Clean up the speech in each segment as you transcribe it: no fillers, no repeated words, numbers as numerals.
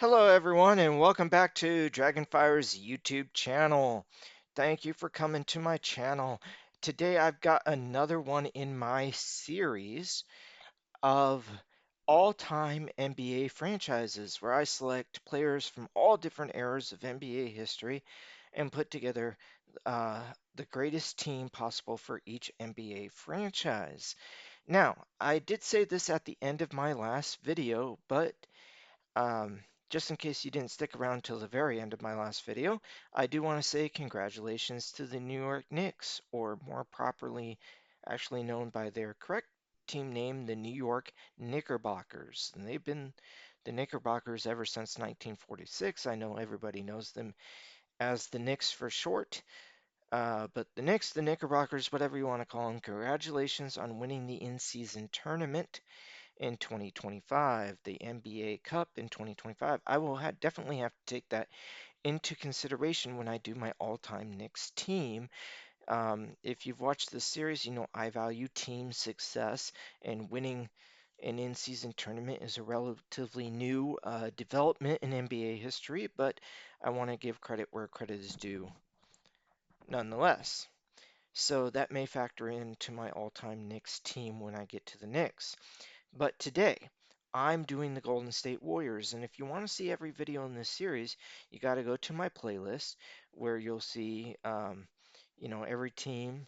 Hello, everyone, and welcome back to Dragonfire's YouTube channel. Thank you for coming to my channel. Today, I've got another one in my series of all-time NBA franchises where I select players from all different eras of NBA history and put together uh, the greatest team possible for each NBA franchise. Now, I did say this at the end of my last video, but um, just in case you didn't stick around till the very end of my last video, I do want to say congratulations to the New York Knicks, or more properly, actually known by their correct team name, the New York Knickerbockers. And they've been the Knickerbockers ever since 1946. I know everybody knows them as the Knicks for short. But the Knicks, the Knickerbockers, whatever you want to call them, congratulations on winning the in-season tournament in 2025, the NBA Cup in 2025. I will definitely have to take that into consideration when I do my all-time Knicks team. If you've watched this series, you know I value team success, and winning an in-season tournament is a relatively new development in NBA history, but I want to give credit where credit is due nonetheless. So that may factor into my all-time Knicks team when I get to the Knicks. But today, I'm doing the Golden State Warriors, and if you want to see every video in this series, you got to go to my playlist where you'll see, every team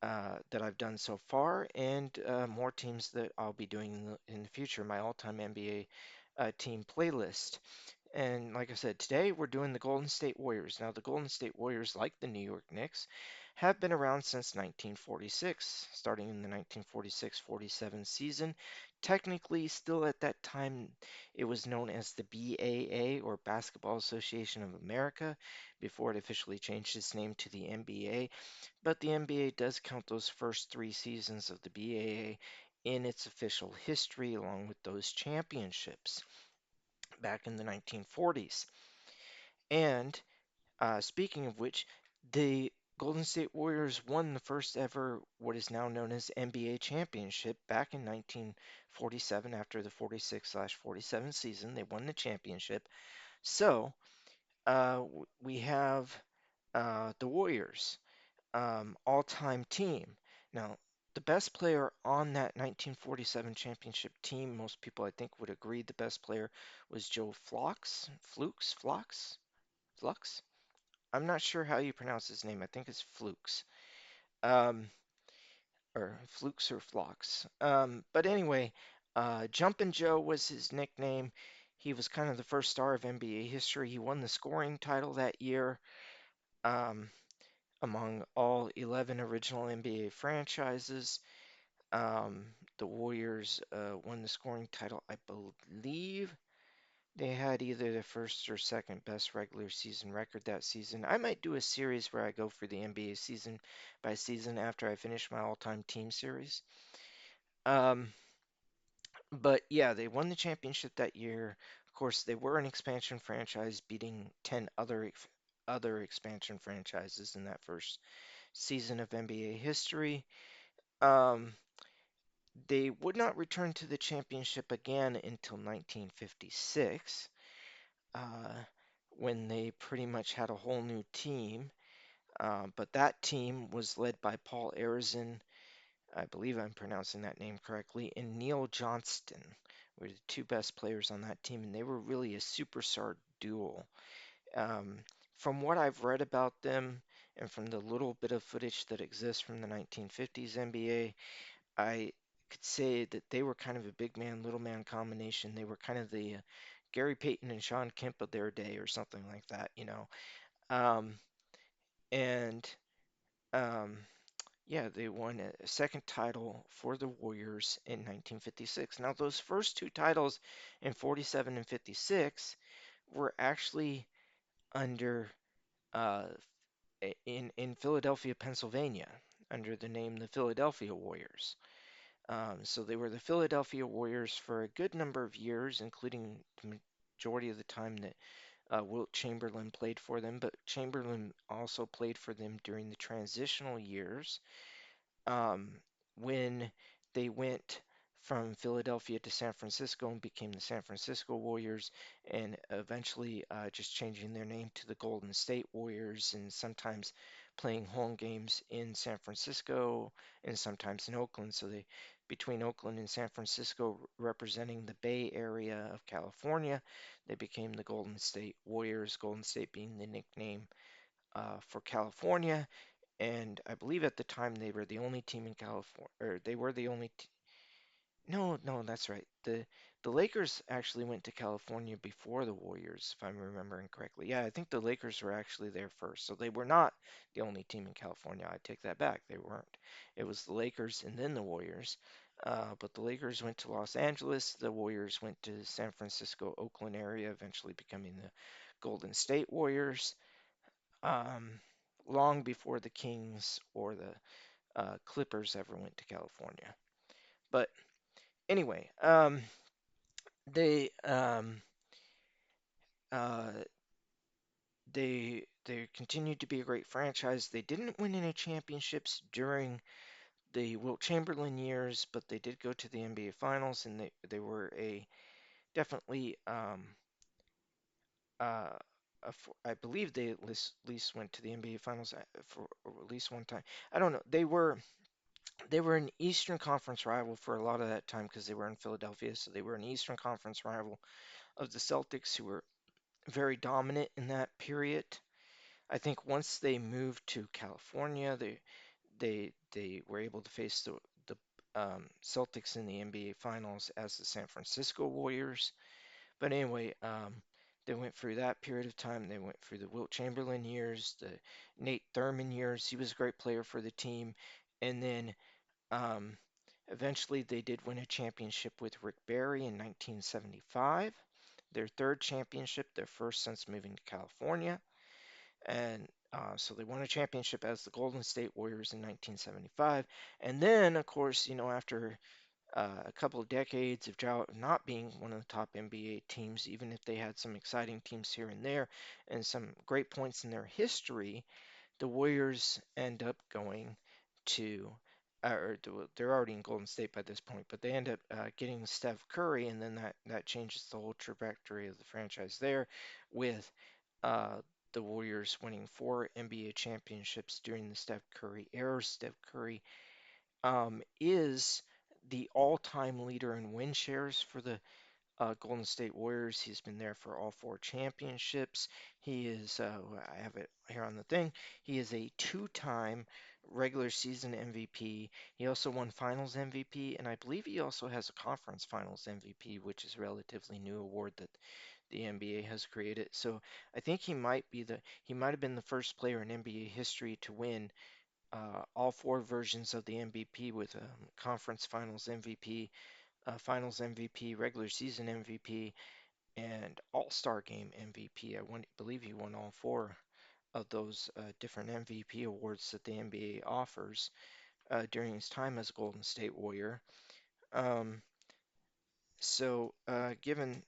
that I've done so far and more teams that I'll be doing in the future, my all-time NBA team playlist. And like I said, today we're doing the Golden State Warriors. Now, the Golden State Warriors, like the New York Knicks, have been around since 1946, starting in the 1946-47 season. Technically, still at that time, it was known as the BAA, or Basketball Association of America, before it officially changed its name to the NBA. But the NBA does count those first 3 seasons of the BAA in its official history, along with those championships back in the 1940s. And speaking of which, the Golden State Warriors won the first ever, what is now known as NBA championship back in 1947 after the 46/47 season. They won the championship. So we have the Warriors, all-time team. Now, the best player on that 1947 championship team, most people I think would agree the best player was Joe Flocks, Flux. I'm not sure how you pronounce his name. I think it's Flukes, um, or Flukes or Flocks. But anyway, Jumpin' Joe was his nickname. He was kind of the first star of NBA history. He won the scoring title that year. Um, among all 11 original NBA franchises. The Warriors won the scoring title, I believe. They had either the first or second best regular season record that season. I might do a series where I go for the NBA season by season after I finish my all-time team series. Um, but yeah, they won the championship that year. Of course, they were an expansion franchise, beating 10 other expansion franchises in that first season of NBA history. Um, they would not return to the championship again until 1956, uh, when they pretty much had a whole new team. But that team was led by Paul Arizin, I believe I'm pronouncing that name correctly, and Neil Johnston were the two best players on that team, and they were really a superstar duo. Um, from what I've read about them and from the little bit of footage that exists from the 1950s NBA, I could say that they were kind of a big man, little man combination. They were kind of the Gary Payton and Sean Kemp of their day or something like that. Um, and um, yeah, they won a second title for the Warriors in 1956. Now, those first two titles in 47 and 56 were actually under uh, in Philadelphia, Pennsylvania, under the name the Philadelphia Warriors. So they were the Philadelphia Warriors for a good number of years, including the majority of the time that Wilt Chamberlain played for them, but Chamberlain also played for them during the transitional years, um, when they went from Philadelphia to San Francisco and became the San Francisco Warriors, and eventually just changing their name to the Golden State Warriors, and sometimes playing home games in San Francisco and sometimes in Oakland. So they, between Oakland and San Francisco, representing the Bay Area of California, they became the Golden State Warriors, Golden State being the nickname for California. And I believe at the time they were the only team in California, or they were the only no, no, that's right. The Lakers actually went to California before the Warriors, if I'm remembering correctly. Yeah, I think the Lakers were actually there first. So they were not the only team in California. I take that back. They weren't. It was the Lakers and then the Warriors. But the Lakers went to Los Angeles. The Warriors went to San Francisco, Oakland area, eventually becoming the Golden State Warriors. Um, long before the Kings or the Clippers ever went to California. But anyway, they uh, they continued to be a great franchise. They didn't win any championships during the Wilt Chamberlain years, but they did go to the NBA Finals, and they were a definitely uh, I believe they at least went to the NBA Finals for at least one time. I don't know. They were an Eastern Conference rival for a lot of that time because they were in Philadelphia, so they were an Eastern Conference rival of the Celtics, who were very dominant in that period. I think once they moved to California, they were able to face the Celtics in the NBA Finals as the San Francisco Warriors. But anyway, they went through that period of time. They went through the Wilt Chamberlain years, the Nate Thurmond years. He was a great player for the team, and then um, eventually they did win a championship with Rick Barry in 1975. Their third championship, their first since moving to California. And so they won a championship as the Golden State Warriors in 1975. And then, of course, after a couple of decades of drought, not being one of the top NBA teams, even if they had some exciting teams here and there and some great points in their history, the Warriors end up going to, they're already in Golden State by this point, but they end up getting Steph Curry, and then that changes the whole trajectory of the franchise there, with uh, the Warriors winning 4 NBA championships during the Steph Curry era. Steph Curry is the all-time leader in win shares for the Golden State Warriors. He's been there for all 4 championships. He is, I have it here on the thing, he is a 2-time regular season MVP. He also won Finals MVP, and I believe he also has a Conference Finals MVP, which is a relatively new award that the NBA has created. So I think he might have been the first player in NBA history to win all 4 versions of the MVP with Conference Finals MVP, Finals MVP, regular season MVP, and All-Star Game MVP. Believe he won all 4 of those different MVP awards that the NBA offers during his time as a Golden State Warrior. Um, given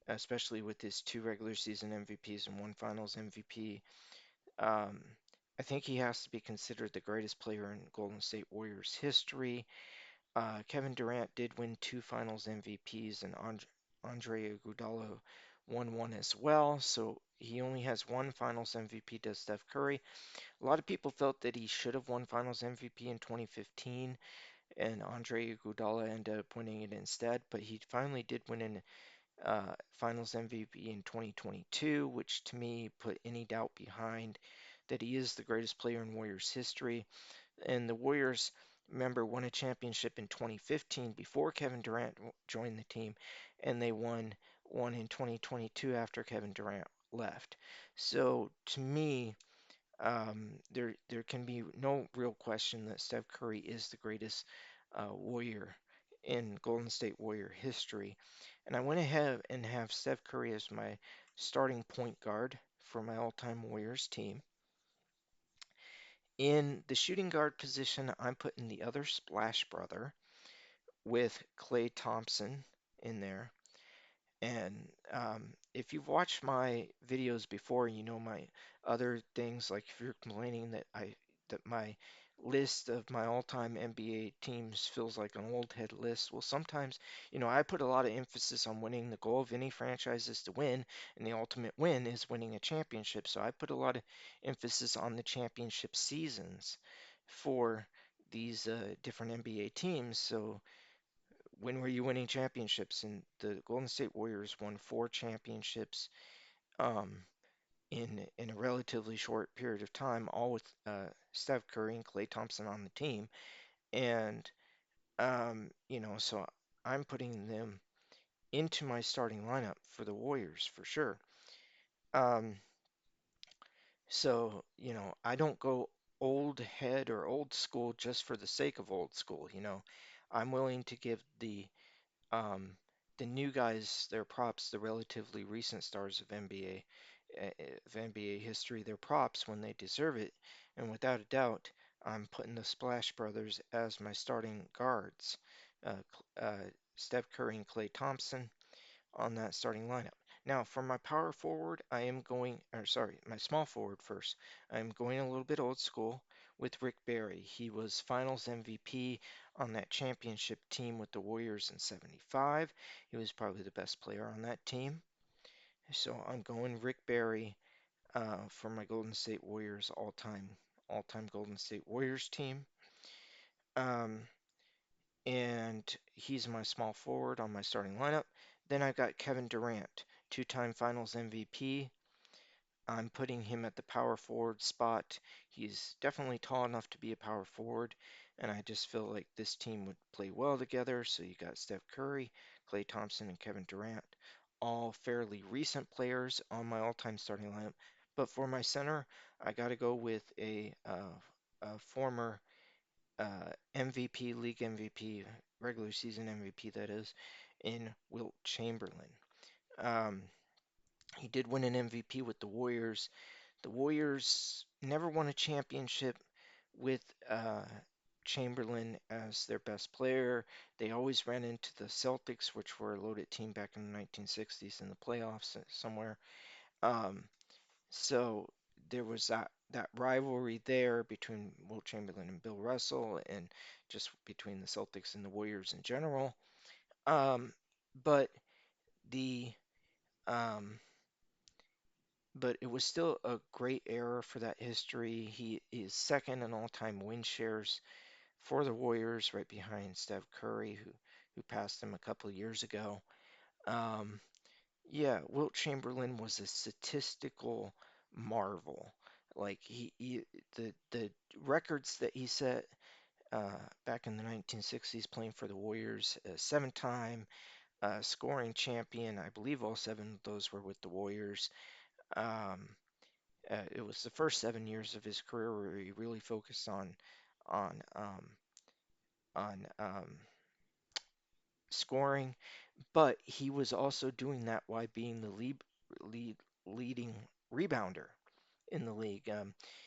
especially with his 2 regular season MVPs and 1 Finals MVP, um, I think he has to be considered the greatest player in Golden State Warriors history. Kevin Durant did win 2 Finals MVPs, and Andre Iguodala won one as well. So he only has 1 Finals MVP to Steph Curry. A lot of people felt that he should have won Finals MVP in 2015, and Andre Iguodala ended up winning it instead. But he finally did win an Finals MVP in 2022, which to me put any doubt behind that he is the greatest player in Warriors history. And the Warriors, remember, won a championship in 2015 before Kevin Durant joined the team, and they won one in 2022 after Kevin Durant left. So to me, there can be no real question that Steph Curry is the greatest Warrior in Golden State Warrior history. And I went ahead and have Steph Curry as my starting point guard for my all-time Warriors team. In the shooting guard position, I'm putting the other Splash Brother with Klay Thompson in there. And if you've watched my videos before, you know my other things. Like if you're complaining that my list of my all-time NBA teams feels like an old head list. Well, sometimes, I put a lot of emphasis on winning. The goal of any franchise is to win, and the ultimate win is winning a championship. So I put a lot of emphasis on the championship seasons for these different NBA teams. So when were you winning championships? And the Golden State Warriors won 4 championships um, in a relatively short period of time, all with Steph Curry and Klay Thompson on the team. And so I'm putting them into my starting lineup for the Warriors for sure. Um, I don't go old head or old school just for the sake of old school. I'm willing to give um, the new guys their props, the relatively recent stars of NBA history, their props when they deserve it. And without a doubt, I'm putting the Splash Brothers as my starting guards, Steph Curry and Klay Thompson on that starting lineup. Now, for my power forward, my small forward first. I'm going a little bit old school with Rick Barry. He was Finals MVP on that championship team with the Warriors in '75. He was probably the best player on that team. So I'm going Rick Barry for my Golden State Warriors all-time Golden State Warriors team. Um, and he's my small forward on my starting lineup. Then I've got Kevin Durant, two-time Finals MVP. I'm putting him at the power forward spot. He's definitely tall enough to be a power forward, and I just feel like this team would play well together. So you got Steph Curry, Klay Thompson, and Kevin Durant, all fairly recent players on my all-time starting lineup. But for my center, I got to go with a former MVP, league MVP, regular season MVP, that is, in Wilt Chamberlain. Um, he did win an MVP with the Warriors. The Warriors never won a championship with Chamberlain as their best player. They always ran into the Celtics, which were a loaded team back in the 1960s in the playoffs somewhere. Um, so there was that rivalry there between Wilt Chamberlain and Bill Russell, and just between the Celtics and the Warriors in general. Um, but the um, but it was still a great era for that history. He is second in all-time win shares for the Warriors, right behind Steph Curry, who passed him a couple of years ago. Um, yeah, Wilt Chamberlain was a statistical marvel. Like the records that he set back in the 1960s playing for the Warriors, seven-time scoring champion. I believe all seven of those were with the Warriors. Um, it was the first 7 years of his career where he really focused on um, on scoring, but he was also doing that while being the leading rebounder in the league.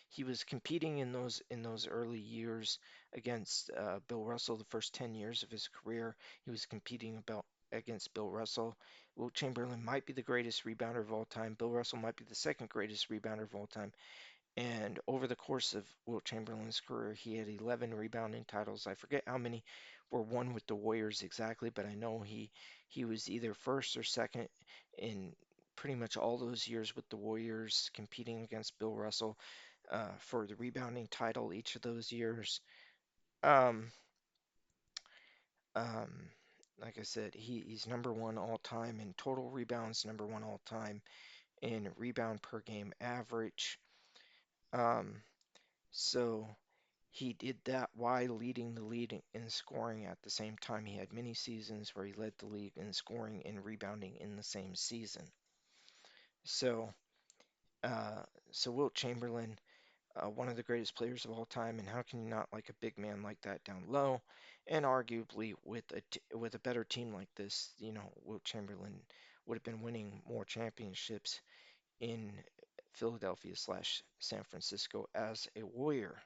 He was competing in those early years against Bill Russell. The first 10 years of his career, he was competing about against Bill Russell. Wilt Chamberlain might be the greatest rebounder of all time. Bill Russell might be the second greatest rebounder of all time. And over the course of Wilt Chamberlain's career, he had 11 rebounding titles. I forget how many were won with the Warriors exactly, but I know he was either first or second in pretty much all those years with the Warriors, competing against Bill Russell for the rebounding title each of those years. Um, um, like I said, he's number one all time in total rebounds, number one all time in rebound per game average. Um, so he did that while leading the league in scoring at the same time. He had many seasons where he led the league in scoring and rebounding in the same season. So, uh, so Wilt Chamberlain, one of the greatest players of all time, and how can you not like a big man like that down low? And arguably, with a better team like this, Wilt Chamberlain would have been winning more championships in Philadelphia slash San Francisco as a Warrior.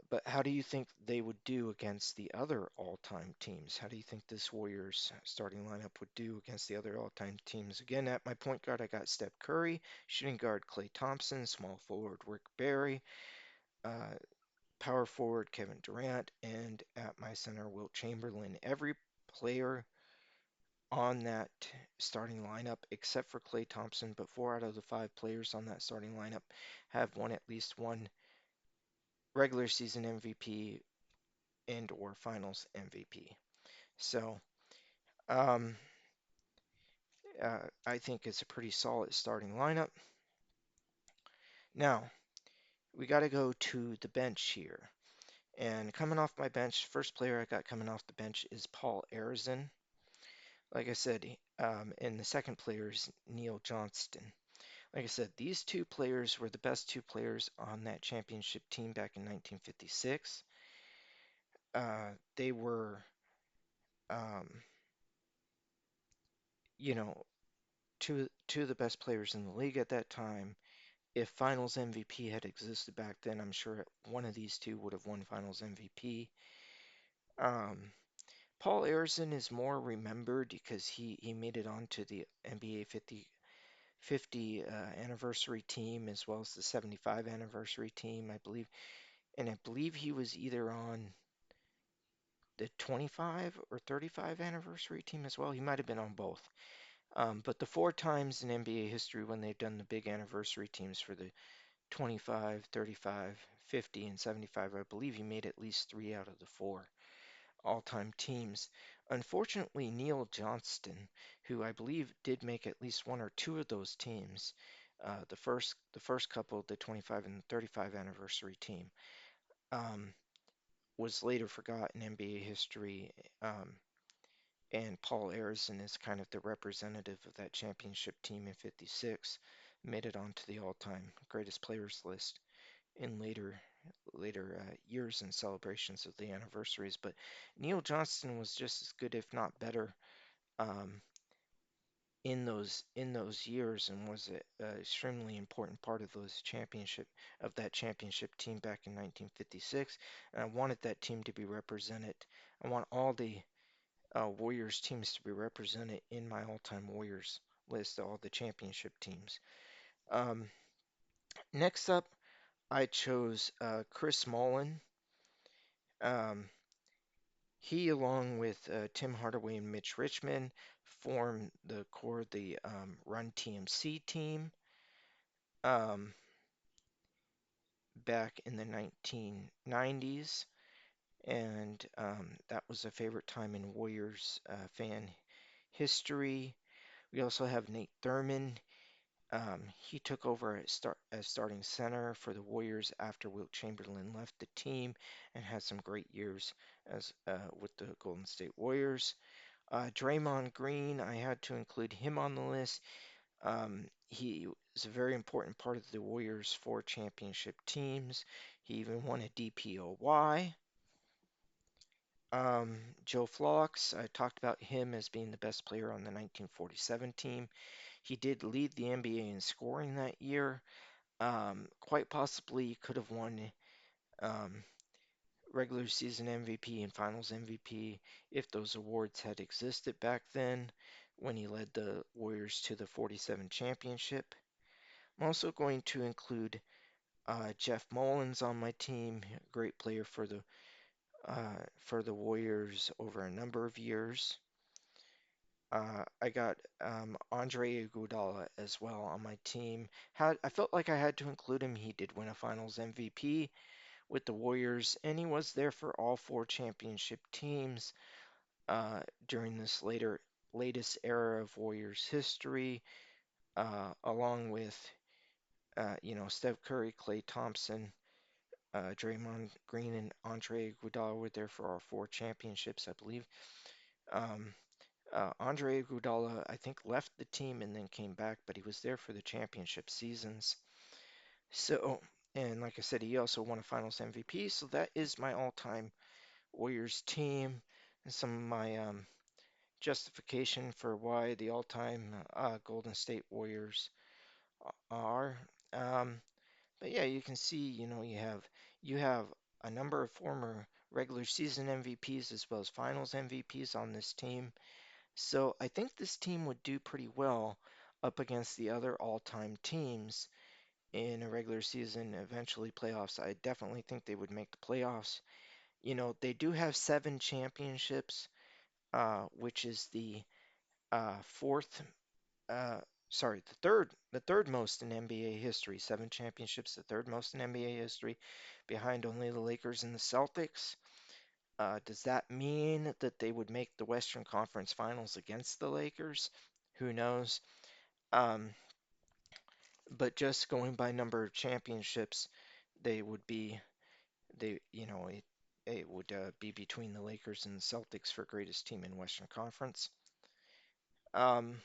But how do you think they would do against the other all-time teams? How do you think this Warriors starting lineup would do against the other all-time teams? Again, at my point guard, I got Steph Curry, shooting guard Klay Thompson, small forward Rick Barry, uh, power forward Kevin Durant, and at my center Wilt Chamberlain. Every player on that starting lineup, except for Klay Thompson, but 4 out of the 5 players on that starting lineup have won at least one regular season MVP and or Finals MVP. So um, I think it's a pretty solid starting lineup. Now we got to go to the bench here. And coming off my bench, first player I got coming off the bench is Paul Arizin. Like I said, and the second player is Neil Johnston. Like I said, these 2 players were the best 2 players on that championship team back in 1956. They were, um, you know, two of the best players in the league at that time. If Finals MVP had existed back then, I'm sure one of these 2 would have won Finals MVP. Um, Paul Arizin is more remembered because he made it onto the NBA 50 anniversary team as well as the 75 anniversary team, I believe. And I believe he was either on the 25 or 35 anniversary team as well. He might have been on both. But the 4 times in NBA history when they've done the big anniversary teams for the 25, 35, 50, and 75, I believe he made at least 3 out of the 4 all-time teams. Unfortunately, Neil Johnston, who I believe did make at least 1 or 2 of those teams, the first couple, the 25 and 35 anniversary team, um, was later forgotten in NBA history. And Paul Arizin is kind of the representative of that championship team in '56. Made it onto the all-time greatest players list in later years and celebrations of the anniversaries. But Neil Johnston was just as good, if not better, um, in those years, and was an extremely important part of that championship team back in 1956. And I wanted that team to be represented. I want all the Warriors teams to be represented in my all-time Warriors list, all the championship teams. Um, Next up, I chose Chris Mullin. Um, He, along with Tim Hardaway and Mitch Richmond, formed the core of the Run TMC team um, back in the 1990s, and that was a favorite time in Warriors fan history. We also have Nate Thurmond. He took over as starting center for the Warriors after Wilt Chamberlain left the team and had some great years as with the Golden State Warriors. Draymond Green, I had to include him on the list. He was a very important part of the Warriors' 4 championship teams. He even won a DPOY. Joe Flocks, I talked about him as being the best player on the 1947 team. He did lead the NBA in scoring that year. Quite possibly could have won um, regular season MVP and finals MVP if those awards had existed back then when he led the Warriors to the 47 championship. I'm also going to include Jeff Mullins on my team, a great player for the Warriors over a number of years. I got Andre Iguodala as well on my team. I felt like I had to include him. He did win a Finals MVP with the Warriors, and he was there for all 4 championship teams during this latest era of Warriors history, along with Steph Curry, Klay Thompson, Draymond Green, and Andre Iguodala were there for all 4 championships, I believe. Um, Andre Iguodala, I think, left the team and then came back, but he was there for the championship seasons. So, and like I said, he also won a Finals MVP. So that is my all-time Warriors team and some of my justification for why the all-time Golden State Warriors are. Um, but yeah, you can see, you have a number of former regular season MVPs as well as Finals MVPs on this team. So I think this team would do pretty well up against the other all-time teams. in a regular season, eventually playoffs. I definitely think they would make the playoffs. They do have 7 championships, which is fourth, uh, the third most in NBA history. 7 championships, the third most in NBA history, behind only the Lakers and the Celtics. Does that mean that they would make the Western Conference Finals against the Lakers? Who knows? Um, but just going by number of championships, they would be it would be between the Lakers and the Celtics for greatest team in Western Conference. Um,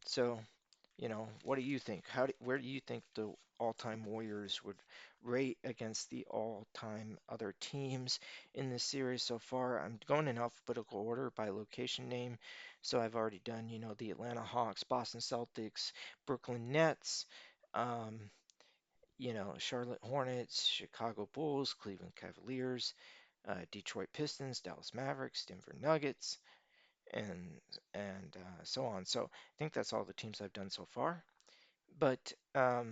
so, what do you think? Where do you think the all-time Warriors would rate against the all-time other teams in this series so far? I'm going in alphabetical order by location name. So I've already done, the Atlanta Hawks, Boston Celtics, Brooklyn Nets, um, Charlotte Hornets, Chicago Bulls, Cleveland Cavaliers, Detroit Pistons, Dallas Mavericks, Denver Nuggets, and so on. So I think that's all the teams I've done so far. But uh,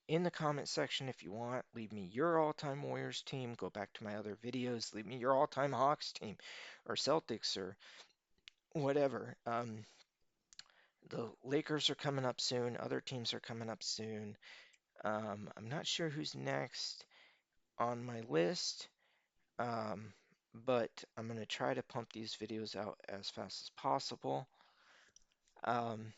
in the comment section, if you want, leave me your all-time Warriors team. Go back to my other videos. Leave me your all-time Hawks team, or Celtics, or whatever. The Lakers are coming up soon. Other teams are coming up soon. I'm not sure who's next on my list. Um, but I'm going to try to pump these videos out as fast as possible. Um,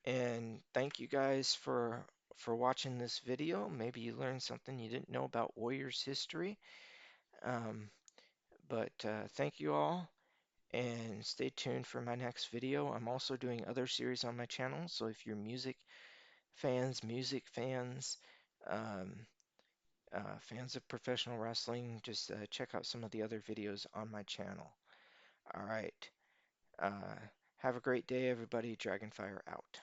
and thank you guys for watching this video. Maybe you learned something you didn't know about Warriors history. Um, but thank you all, and stay tuned for my next video. I'm also doing other series on my channel, so if you're music fans, um, fans of professional wrestling, just check out some of the other videos on my channel. All right. Uh, have a great day, everybody. Dragonfire out.